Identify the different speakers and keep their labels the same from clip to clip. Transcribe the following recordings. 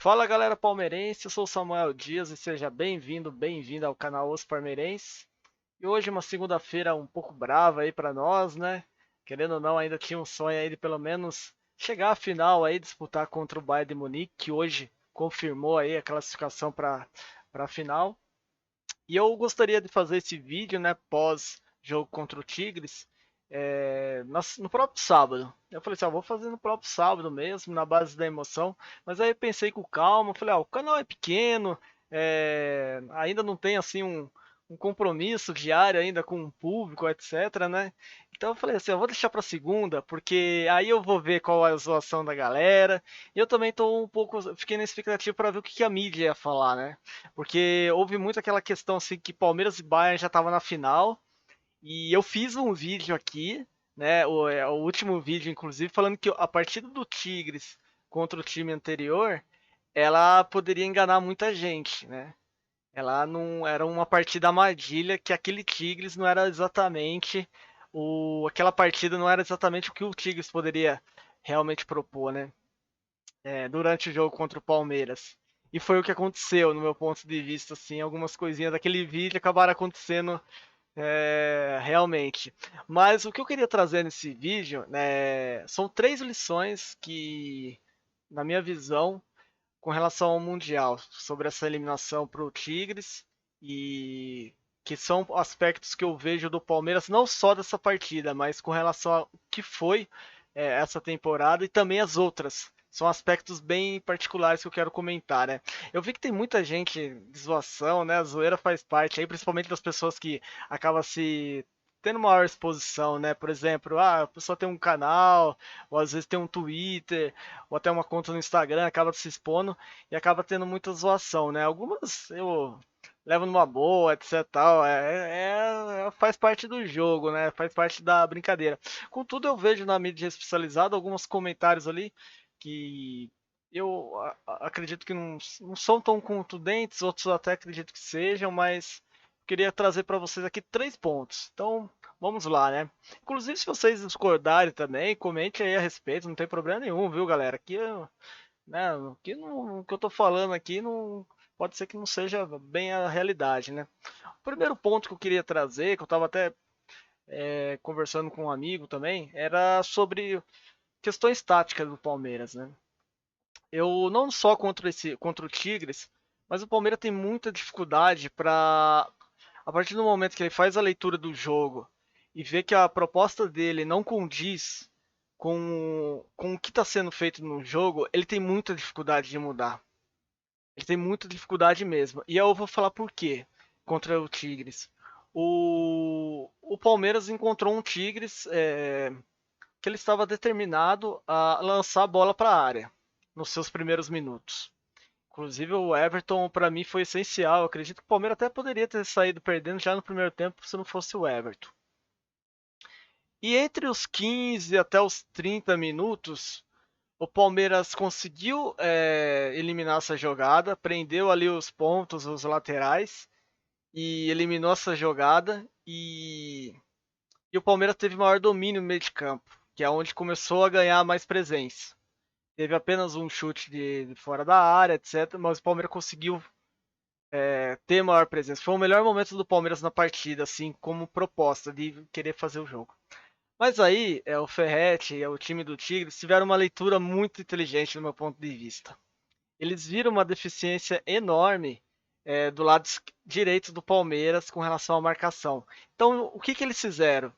Speaker 1: Fala galera palmeirense, eu sou o Samuel Dias e seja bem-vindo, bem-vinda ao canal Os Palmeirenses. E hoje uma segunda-feira um pouco brava aí para nós, né? Querendo ou não, ainda tinha um sonho aí de pelo menos chegar à final aí, disputar contra o Bayern de Munique, que hoje confirmou aí a classificação para a final. E eu gostaria de fazer esse vídeo, né, pós jogo contra o Tigres, no próprio sábado. Eu falei assim, vou fazer no próprio sábado mesmo, na base da emoção. Mas aí eu pensei com calma, falei, o canal é pequeno, ainda não tem assim um compromisso diário ainda com o público, etc, né? Então eu falei assim, eu vou deixar para segunda, porque aí eu vou ver qual é a zoação da galera. E eu também tô um pouco, fiquei na expectativa para ver o que que a mídia ia falar, né? Porque houve muito aquela questão assim que Palmeiras e Bayern já estavam na final. E eu fiz um vídeo aqui, né? O último vídeo, inclusive, falando que a partida do Tigres contra o time anterior, ela poderia enganar muita gente, né? Ela não era uma partida armadilha que aquele Tigres não era exatamente aquela partida não era exatamente o que o Tigres poderia realmente propor, né? Durante o jogo contra o Palmeiras. E foi o que aconteceu, no meu ponto de vista, assim, algumas coisinhas daquele vídeo acabaram acontecendo realmente. Mas o que eu queria trazer nesse vídeo, né, são três lições que, na minha visão, com relação ao Mundial, sobre essa eliminação para o Tigres e que são aspectos que eu vejo do Palmeiras, não só dessa partida, mas com relação ao que foi essa temporada e também as outras. São aspectos bem particulares que eu quero comentar, né? Eu vi que tem muita gente de zoação, né? A zoeira faz parte aí, principalmente das pessoas que acabam se tendo maior exposição, né? Por exemplo, a pessoa tem um canal, ou às vezes tem um Twitter, ou até uma conta no Instagram, acaba se expondo e acaba tendo muita zoação, né? Algumas eu levo numa boa, etc tal, faz parte do jogo, né? Faz parte da brincadeira. Contudo, eu vejo na mídia especializada alguns comentários ali que eu acredito que não são tão contundentes, outros até acredito que sejam, mas queria trazer para vocês aqui três pontos. Então, vamos lá, né? Inclusive, se vocês discordarem também, comente aí a respeito, não tem problema nenhum, viu, galera? Aqui, né, o que eu tô falando aqui não pode ser que não seja bem a realidade, né? O primeiro ponto que eu queria trazer, que eu estava até conversando com um amigo também, era sobre questões táticas do Palmeiras, né? Eu não só contra o Tigres, mas o Palmeiras tem muita dificuldade para a partir do momento que ele faz a leitura do jogo e vê que a proposta dele não condiz com o que está sendo feito no jogo, ele tem muita dificuldade de mudar. Ele tem muita dificuldade mesmo. E eu vou falar por quê contra o Tigres. O Palmeiras encontrou um Tigres que ele estava determinado a lançar a bola para a área nos seus primeiros minutos. Inclusive o Everton para mim foi essencial. Eu acredito que o Palmeiras até poderia ter saído perdendo já no primeiro tempo se não fosse o Everton. E entre os 15 até os 30 minutos, o Palmeiras conseguiu eliminar essa jogada, prendeu ali os pontos, os laterais e eliminou essa jogada e o Palmeiras teve maior domínio no meio de campo, que é onde começou a ganhar mais presença. Teve apenas um chute de fora da área, etc. Mas o Palmeiras conseguiu ter maior presença. Foi o melhor momento do Palmeiras na partida, assim, como proposta de querer fazer o jogo. Mas aí, o Ferretti e o time do Tigres tiveram uma leitura muito inteligente do meu ponto de vista. Eles viram uma deficiência enorme do lado direito do Palmeiras com relação à marcação. Então, o que, que eles fizeram?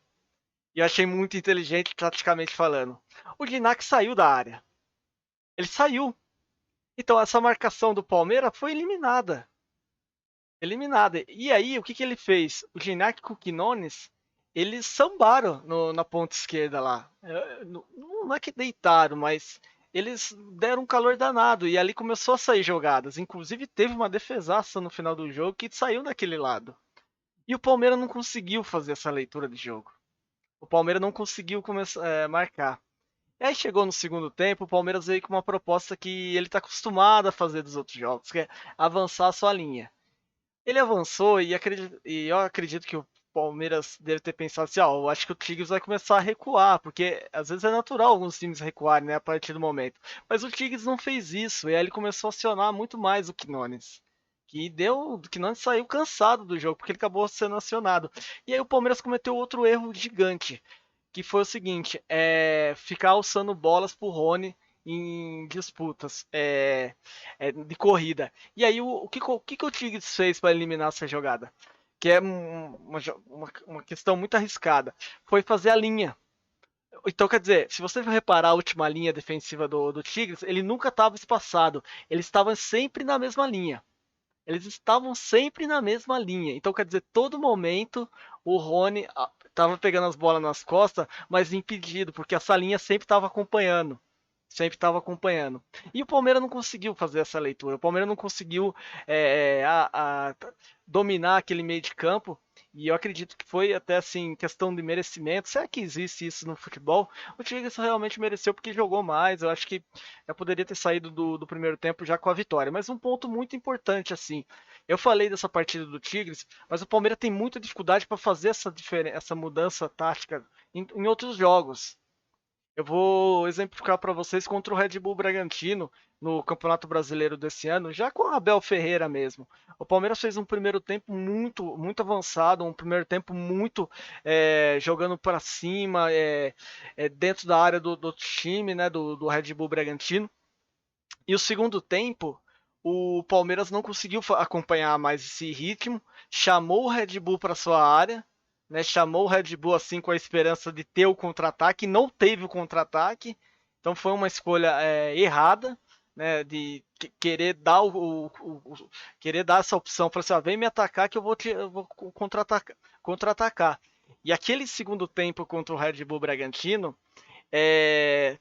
Speaker 1: E eu achei muito inteligente, taticamente falando. O Ginac saiu da área. Ele saiu. Então, essa marcação do Palmeiras foi eliminada. Eliminada. E aí, o que, que ele fez? O Ginac e o Quinones, eles sambaram na ponta esquerda lá. Não é que deitaram, mas eles deram um calor danado. E ali começou a sair jogadas. Inclusive, teve uma defesaça no final do jogo que saiu daquele lado. E o Palmeiras não conseguiu fazer essa leitura de jogo. O Palmeiras não conseguiu marcar. E aí chegou no segundo tempo, o Palmeiras veio com uma proposta que ele está acostumado a fazer dos outros jogos, que é avançar a sua linha. Ele avançou e eu acredito que Palmeiras deve ter pensado assim, ó, eu acho que o Tigres vai começar a recuar, porque às vezes é natural alguns times recuarem, né, a partir do momento. Mas o Tigres não fez isso, e aí ele começou a acionar muito mais o Quinones. O Quinones saiu cansado do jogo, porque ele acabou sendo acionado. E aí o Palmeiras cometeu outro erro gigante, que foi o seguinte, ficar alçando bolas pro Rony em disputas de corrida. E aí o que o Tigres fez para eliminar essa jogada? Que é uma questão muito arriscada. Foi fazer a linha. Então, quer dizer, se você reparar a última linha defensiva do Tigres, ele nunca estava espaçado. Eles estavam sempre na mesma linha. Eles estavam sempre na mesma linha. Então, quer dizer, todo momento o Rony estava pegando as bolas nas costas, mas impedido, porque essa linha sempre estava acompanhando. Sempre estava acompanhando. E o Palmeiras não conseguiu fazer essa leitura. O Palmeiras não conseguiu dominar aquele meio de campo. E eu acredito que foi até assim, questão de merecimento. Será que existe isso no futebol? O Tigres realmente mereceu porque jogou mais. Eu acho que já poderia ter saído do primeiro tempo já com a vitória. Mas um ponto muito importante, assim. Eu falei dessa partida do Tigres, mas o Palmeiras tem muita dificuldade para fazer essa mudança tática em outros jogos. Eu vou exemplificar para vocês contra o Red Bull Bragantino no Campeonato Brasileiro desse ano, já com o Abel Ferreira mesmo. O Palmeiras fez um primeiro tempo muito, muito avançado, um primeiro tempo muito jogando para cima, dentro da área do time, né, do Red Bull Bragantino. E o segundo tempo, o Palmeiras não conseguiu acompanhar mais esse ritmo, chamou o Red Bull para sua área, né, chamou o Red Bull assim com a esperança de ter o contra-ataque, não teve o contra-ataque, então foi uma escolha errada, né, de querer dar querer dar essa opção, para assim, vem me atacar que eu vou contra-atacar. E aquele segundo tempo contra o Red Bull Bragantino,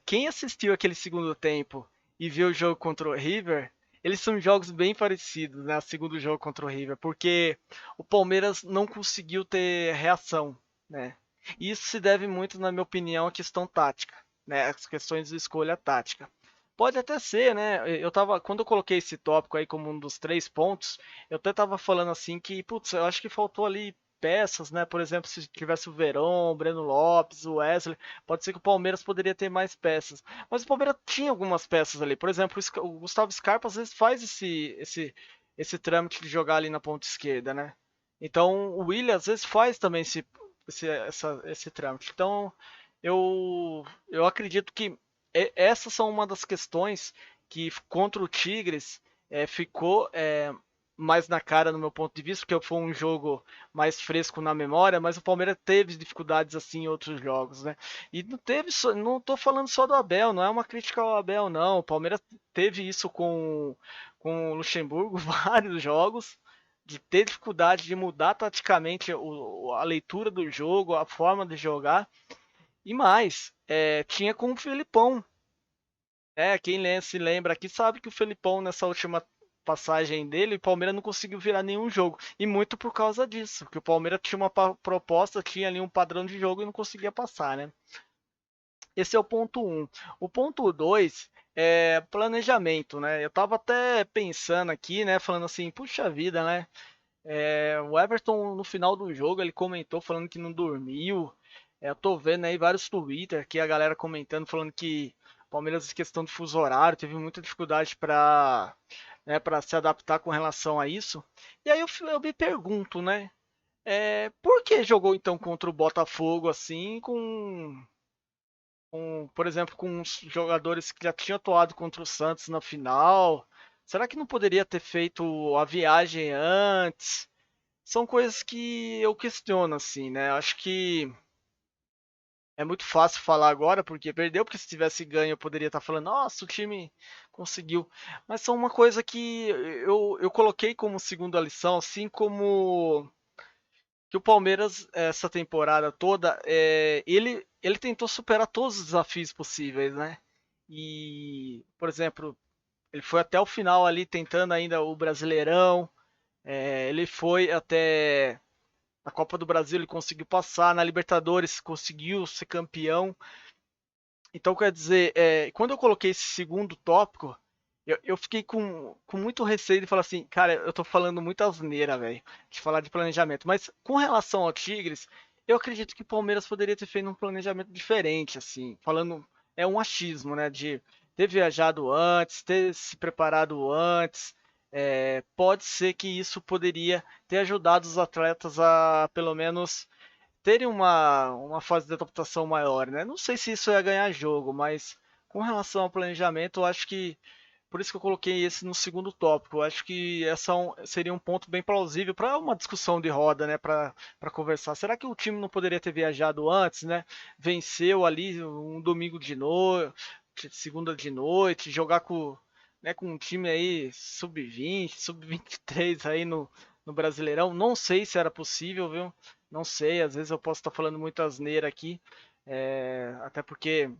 Speaker 1: quem assistiu aquele segundo tempo e viu o jogo contra o River, eles são jogos bem parecidos, né? O segundo jogo contra o River, porque o Palmeiras não conseguiu ter reação, né? Isso se deve muito, na minha opinião, à questão tática, né? As questões de escolha tática. Pode até ser, né? Quando eu coloquei esse tópico aí como um dos 3 pontos, eu até tava falando assim que, putz, eu acho que faltou ali peças, né? Por exemplo, se tivesse o Verón, o Breno Lopes, o Wesley, pode ser que o Palmeiras poderia ter mais peças. Mas o Palmeiras tinha algumas peças ali. Por exemplo, o Gustavo Scarpa às vezes faz esse trâmite de jogar ali na ponta esquerda, né? Então o Willian às vezes faz também esse trâmite. Então eu acredito que essas são uma das questões que contra o Tigres ficou mais na cara no meu ponto de vista, porque foi um jogo mais fresco na memória, mas o Palmeiras teve dificuldades assim em outros jogos, né? E não tô falando só do Abel, não é uma crítica ao Abel, não. O Palmeiras teve isso com o Luxemburgo, vários jogos, de ter dificuldade de mudar taticamente a leitura do jogo, a forma de jogar. E mais, tinha com o Felipão. Quem se lembra aqui sabe que o Felipão, nessa última passagem dele, o Palmeiras não conseguiu virar nenhum jogo. E muito por causa disso, que o Palmeiras tinha uma proposta, tinha ali um padrão de jogo e não conseguia passar, né? Esse é o ponto 1. O ponto 2 é planejamento, né? Eu tava até pensando aqui, né? Falando assim, puxa vida, né? O Everton, no final do jogo, ele comentou falando que não dormiu. Eu tô vendo aí vários Twitter aqui, a galera comentando, falando que o Palmeiras, em questão de fuso horário, teve muita dificuldade para se adaptar com relação a isso. E aí eu me pergunto, né? Por que jogou então contra o Botafogo assim, por exemplo, com os jogadores que já tinham atuado contra o Santos na final? Será que não poderia ter feito a viagem antes? São coisas que eu questiono, assim, né? Acho que é muito fácil falar agora porque perdeu, porque se tivesse ganho eu poderia estar falando, nossa, o time conseguiu. Mas são uma coisa que eu coloquei como segunda lição, assim como que o Palmeiras, essa temporada toda, ele tentou superar todos os desafios possíveis, né? E, por exemplo, ele foi até o final ali tentando ainda o Brasileirão, ele foi até na Copa do Brasil, ele conseguiu passar, na Libertadores conseguiu ser campeão. Então, quer dizer, quando eu coloquei esse segundo tópico, Eu fiquei com muito receio de falar assim, cara, eu tô falando muita asneira, velho, de falar de planejamento. Mas com relação ao Tigres, eu acredito que o Palmeiras poderia ter feito um planejamento diferente, assim, falando, é um achismo, né, de ter viajado antes, ter se preparado antes. Pode ser que isso poderia ter ajudado os atletas a, pelo menos, terem uma fase de adaptação maior, né? Não sei se isso ia ganhar jogo, mas com relação ao planejamento, eu acho que por isso que eu coloquei esse no segundo tópico. Eu acho que seria um ponto bem plausível para uma discussão de roda, né? Para conversar. Será que o time não poderia ter viajado antes, né? Venceu ali um domingo de noite, segunda de noite, jogar com um time aí sub-20, sub-23 aí no Brasileirão. Não sei se era possível, viu? Não sei, às vezes eu posso estar falando muito asneira aqui, até porque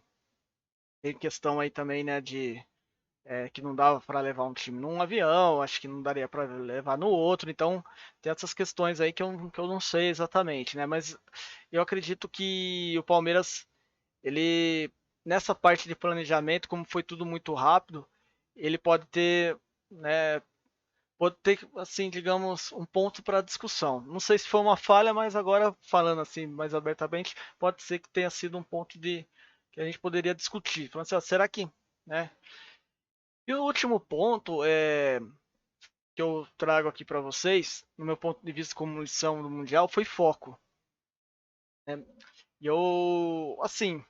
Speaker 1: tem questão aí também, né, que não dava para levar um time num avião, acho que não daria para levar no outro, então tem essas questões aí que eu não sei exatamente, né? Mas eu acredito que o Palmeiras, ele, nessa parte de planejamento, como foi tudo muito rápido, ele né, pode ter, assim, digamos, um ponto para discussão. Não sei se foi uma falha, mas agora falando assim mais abertamente, pode ser que tenha sido um ponto de que a gente poderia discutir. Falando assim, ó, será que, né? E o último ponto que eu trago aqui para vocês, no meu ponto de vista como lição do Mundial, foi foco. Né? E eu, assim,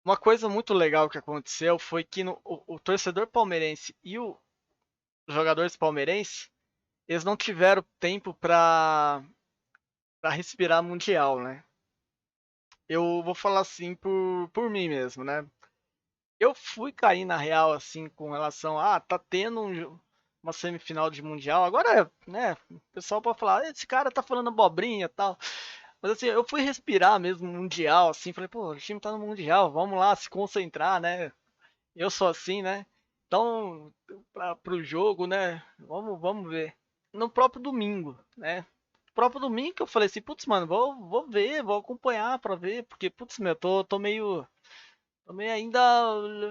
Speaker 1: uma coisa muito legal que aconteceu foi que o torcedor palmeirense e os jogadores palmeirenses, eles não tiveram tempo para respirar Mundial, né? Eu vou falar assim por mim mesmo, né? Eu fui cair na real, assim, com relação a, tá tendo uma semifinal de Mundial. Agora, né, o pessoal pode falar, esse cara tá falando abobrinha e tal. Mas assim, eu fui respirar mesmo Mundial, assim, falei, pô, o time tá no Mundial, vamos lá se concentrar, né? Eu sou assim, né? Então, pro jogo, né? Vamos ver. No próprio domingo, né? No próprio domingo que eu falei assim, putz, mano, vou ver, vou acompanhar pra ver, porque, putz, meu, tô meio. Também ainda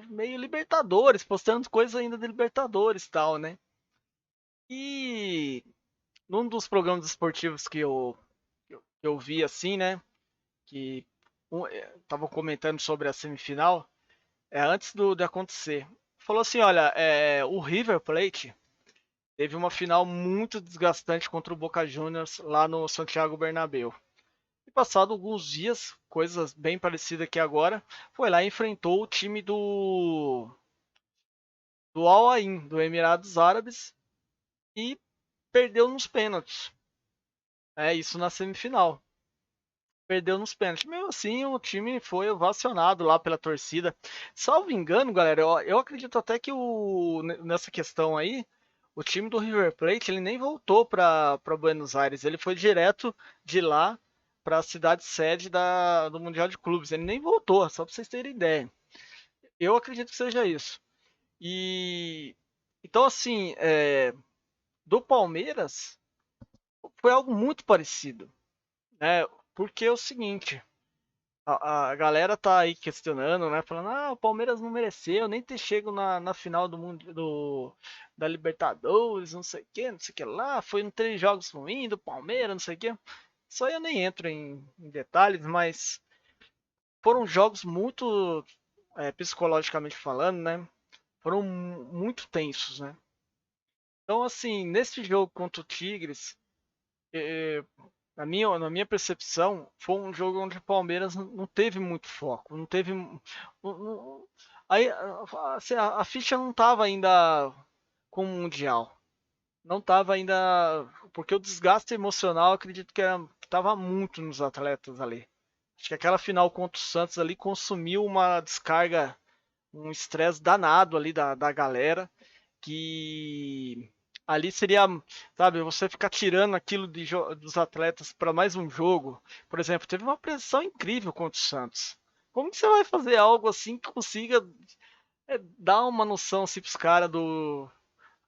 Speaker 1: meio Libertadores, postando coisas ainda de Libertadores e tal, né? E num dos programas esportivos que eu vi assim, né? Que estavam comentando sobre a semifinal, antes de acontecer. Falou assim, olha, o River Plate teve uma final muito desgastante contra o Boca Juniors lá no Santiago Bernabéu. E passado alguns dias, coisas bem parecidas aqui agora, foi lá e enfrentou o time do Al Ain, do Emirados Árabes, e perdeu nos pênaltis. Isso na semifinal. Perdeu nos pênaltis. Mesmo assim, o time foi ovacionado lá pela torcida. Salvo engano, galera, eu acredito até que nessa questão aí, o time do River Plate ele nem voltou para Buenos Aires. Ele foi direto de lá para a cidade sede do Mundial de Clubes. Ele nem voltou, só para vocês terem ideia. Eu acredito que seja isso. E então, assim, do Palmeiras foi algo muito parecido, né? Porque é o seguinte, a galera tá aí questionando, né? Falando, o Palmeiras não mereceu nem ter chego na final do mundo da Libertadores, não sei o que, não sei o que lá. Foi em 3 jogos ruins do Palmeiras, não sei o que. Isso aí eu nem entro em detalhes, mas foram jogos muito, psicologicamente falando, né? Foram muito tensos, né? Então, assim, nesse jogo contra o Tigres, eh, na minha percepção, foi um jogo onde o Palmeiras não teve muito foco, não teve. Aí, assim, a ficha não estava ainda com o Mundial. Não estava ainda. Porque o desgaste emocional, acredito que estava muito nos atletas ali. Acho que aquela final contra o Santos ali consumiu uma descarga, um estresse danado ali da galera que ali seria, sabe, você ficar tirando aquilo dos atletas para mais um jogo. Por exemplo, teve uma pressão incrível contra o Santos. Como que você vai fazer algo assim que consiga dar uma noção assim, para os caras do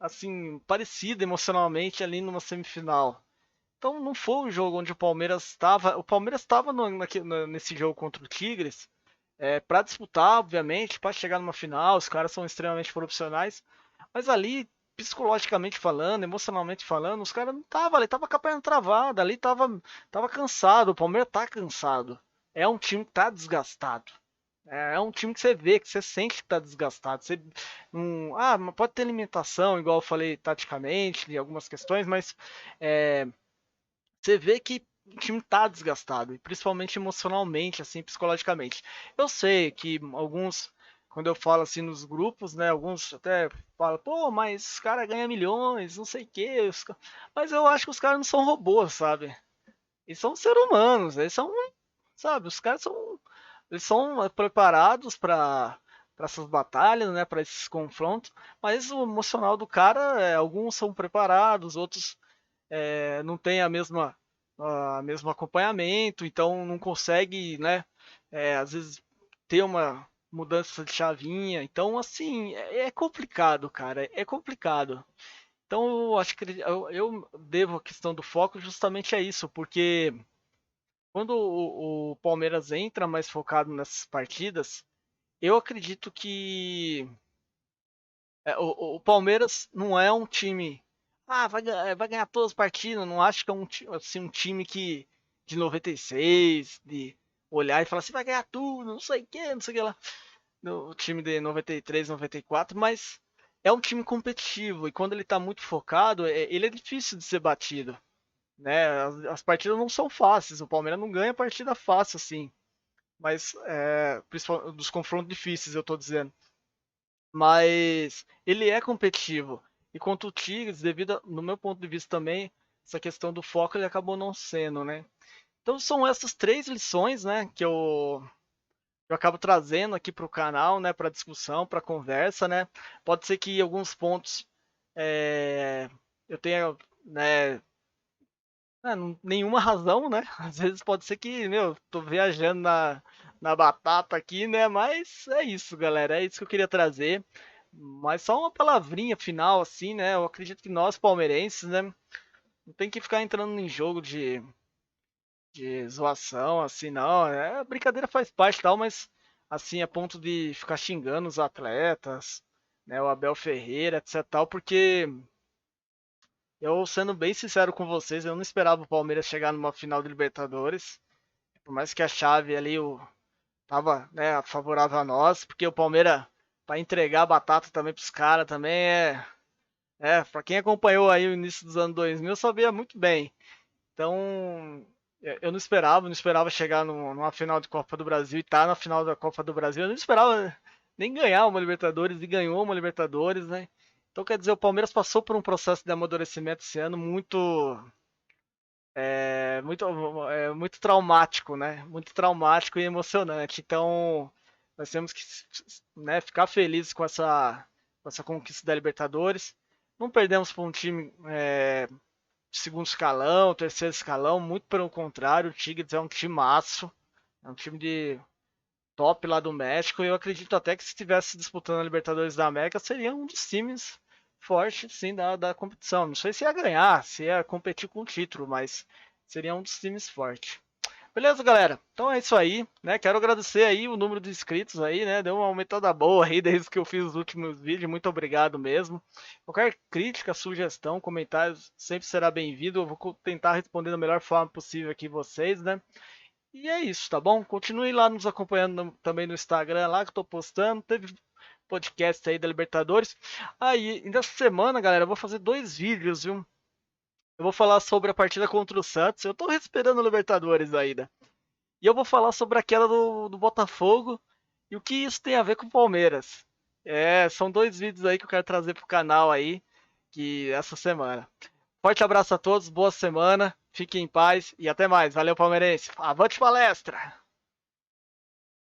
Speaker 1: assim parecido emocionalmente ali numa semifinal? Então não foi um jogo onde o Palmeiras estava. O Palmeiras estava nesse jogo contra o Tigres Para disputar, obviamente, para chegar numa final, os caras são extremamente profissionais, mas ali, psicologicamente falando, emocionalmente falando, os caras não estavam ali, tava com a perna travada, ali tava cansado, o Palmeiras tá cansado. É um time que tá desgastado. É um time que você vê, que você sente que tá desgastado. Você não, pode ter limitação, igual eu falei taticamente, de algumas questões, mas é, você vê que o time tá desgastado, e principalmente emocionalmente, assim, psicologicamente. Eu sei que alguns, quando eu falo assim nos grupos, né, alguns até falam, pô, mas os caras ganham milhões, não sei o quê. Mas eu acho que os caras não são robôs, sabe? Eles são seres humanos, eles são, sabe, os caras são, eles são preparados para essas batalhas, né, para esses confrontos, mas o emocional do cara, alguns são preparados, outros não tem a mesmo acompanhamento, então não consegue, né, às vezes ter uma mudança de chavinha. Então, assim, é complicado, cara, é complicado. Então, eu acho que eu devo a questão do foco justamente a isso, porque quando o Palmeiras entra mais focado nessas partidas, eu acredito que o Palmeiras não é um time. Vai ganhar todas as partidas. Não acho que é assim, um time que de 96, de olhar e falar assim, vai ganhar tudo, não sei o que, não sei o que lá. O time de 93, 94, mas é um time competitivo e quando ele tá muito focado, ele é difícil de ser batido. Né? As partidas não são fáceis, o Palmeiras não ganha partida fácil assim, mas principalmente dos confrontos difíceis, eu tô dizendo. Mas ele é competitivo. E contra o Tigres, no meu ponto de vista também, essa questão do foco ele acabou não sendo, né? Então são essas três lições, né, que eu acabo trazendo aqui para o canal, né, para discussão, para conversa, né? Pode ser que alguns pontos é, eu tenha, né, nenhuma razão, né? Às vezes pode ser que, meu, tô viajando na batata aqui, né? Mas é isso, galera. É isso que eu queria trazer. Mas só uma palavrinha final, assim, né? Eu acredito que nós, palmeirenses, né? Não tem que ficar entrando em jogo de zoação, assim, não. Brincadeira faz parte e tal, mas, assim, a ponto de ficar xingando os atletas, né? O Abel Ferreira, etc, tal, porque eu, sendo bem sincero com vocês, eu não esperava o Palmeiras chegar numa final de Libertadores. Por mais que a chave ali tava, né, favorável a nós, porque o Palmeiras, para entregar a batata também pros caras, também para quem acompanhou aí o início dos anos 2000, sabia muito bem. Então, eu não esperava chegar numa final de Copa do Brasil e estar na final da Copa do Brasil. Eu não esperava nem ganhar uma Libertadores e ganhou uma Libertadores, né? Então, quer dizer, o Palmeiras passou por um processo de amadurecimento esse ano muito traumático, né? Muito traumático e emocionante. Então, nós temos que, né, ficar felizes com essa conquista da Libertadores. Não perdemos para um time de segundo escalão, terceiro escalão, muito pelo contrário, o Tigres é um timaço, é um time de top lá do México, e eu acredito até que se estivesse disputando a Libertadores da América, seria um dos times fortes, sim, da competição. Não sei se ia ganhar, se ia competir com o título, mas seria um dos times fortes. Beleza, galera? Então é isso aí, né? Quero agradecer aí o número de inscritos aí, né? Deu uma aumentada boa aí desde que eu fiz os últimos vídeos. Muito obrigado mesmo. Qualquer crítica, sugestão, comentário sempre será bem-vindo. Eu vou tentar responder da melhor forma possível aqui vocês, né? E é isso, tá bom? Continue lá nos acompanhando também no Instagram, lá que eu tô postando. Teve podcast aí da Libertadores. Aí, ainda essa semana, galera, eu vou fazer dois vídeos, viu? Eu vou falar sobre a partida contra o Santos. Eu tô esperando o Libertadores ainda. E eu vou falar sobre a queda do Botafogo e o que isso tem a ver com o Palmeiras. São dois vídeos aí que eu quero trazer pro canal aí, que essa semana. Forte abraço a todos, boa semana, fiquem em paz e até mais. Valeu, palmeirense. Avante palestra!